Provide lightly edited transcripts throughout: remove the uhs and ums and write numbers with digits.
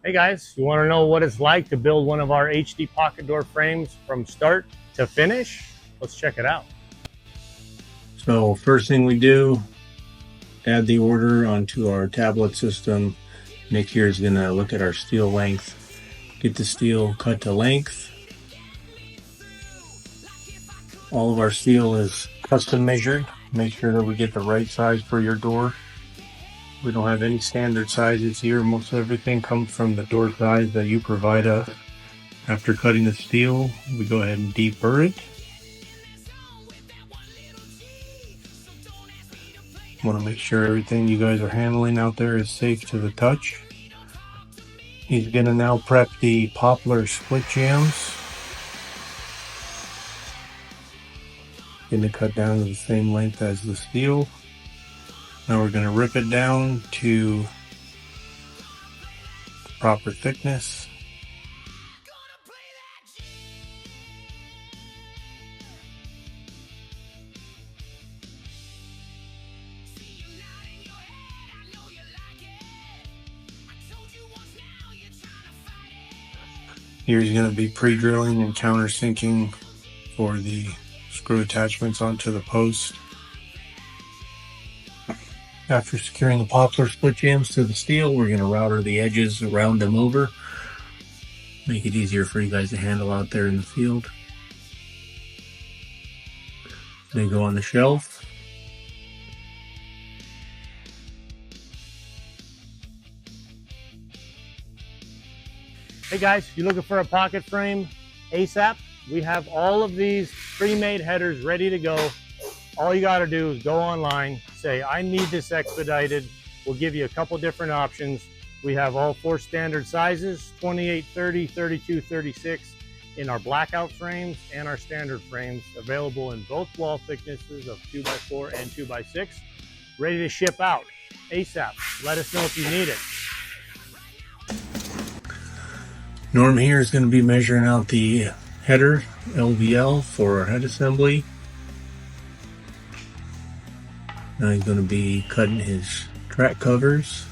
Hey guys, you want to know what it's like to build one of our HD pocket door frames from start to finish? Let's check it out. So first thing we do, add the order onto our tablet system. Nick here is going to look at our steel length, get the steel cut to length. All of our steel is custom measured. Make sure that we get the right size for your door. We don't have any standard sizes here. Most everything comes from the door size that you provide us. After cutting the steel, we go ahead and deburr it. Want to make sure everything you guys are handling out there is safe to the touch. He's going to now prep the Poplar split jambs. Going to cut down to the same length as the steel. Now we're going to rip it down to proper thickness. Here's going to be pre-drilling and countersinking for the screw attachments onto the post. After securing the Poplar split jambs to the steel, we're going to router the edges, round them over. Make it easier for you guys to handle out there in the field. They go on the shelf. Hey guys, you looking for a pocket frame ASAP? We have all of these pre-made headers ready to go. All you got to do is go online, say, I need this expedited. We'll give you a couple different options. We have all 4 standard sizes, 28, 30, 32, 36 in our blackout frames and our standard frames, available in both wall thicknesses of 2x4 and 2x6, ready to ship out ASAP. Let us know if you need it. Norm here is going to be measuring out the header LVL for our head assembly. Now he's going to be cutting his track covers.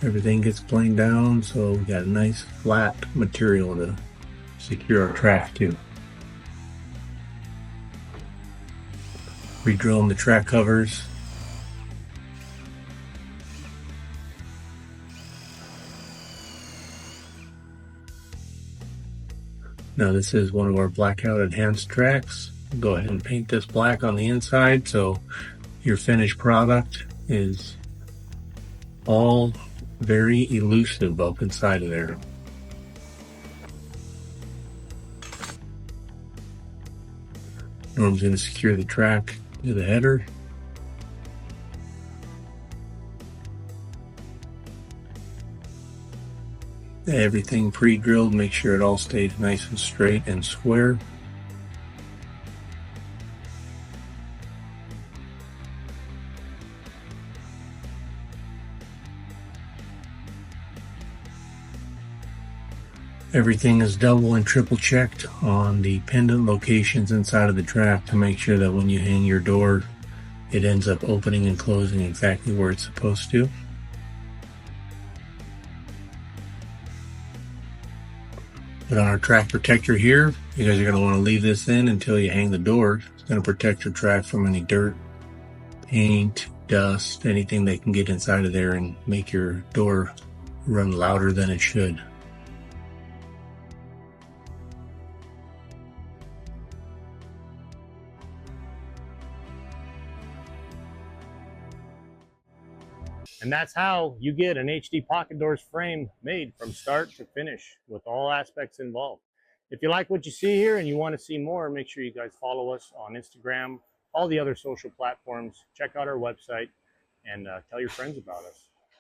Everything gets planed down, so we got a nice flat material to secure our track to. Re-drilling the track covers. Now this is one of our blackout-enhanced tracks. Go ahead and paint this black on the inside so your finished product is all very elusive up inside of there. Norm's going to secure the track to the header. Everything pre-drilled, make sure it all stays nice and straight and square. Everything is double and triple checked on the pendant locations inside of the track to make sure that when you hang your door, it ends up opening and closing exactly where it's supposed to. But on our track protector here, you guys are going to want to leave this in until you hang the door. It's going to protect your track from any dirt, paint, dust, anything that can get inside of there and make your door run louder than it should. And that's how you get an HD Pocket Doors frame made from start to finish with all aspects involved. If you like what you see here and you want to see more, make sure you guys follow us on Instagram, all the other social platforms. Check out our website and tell your friends about us.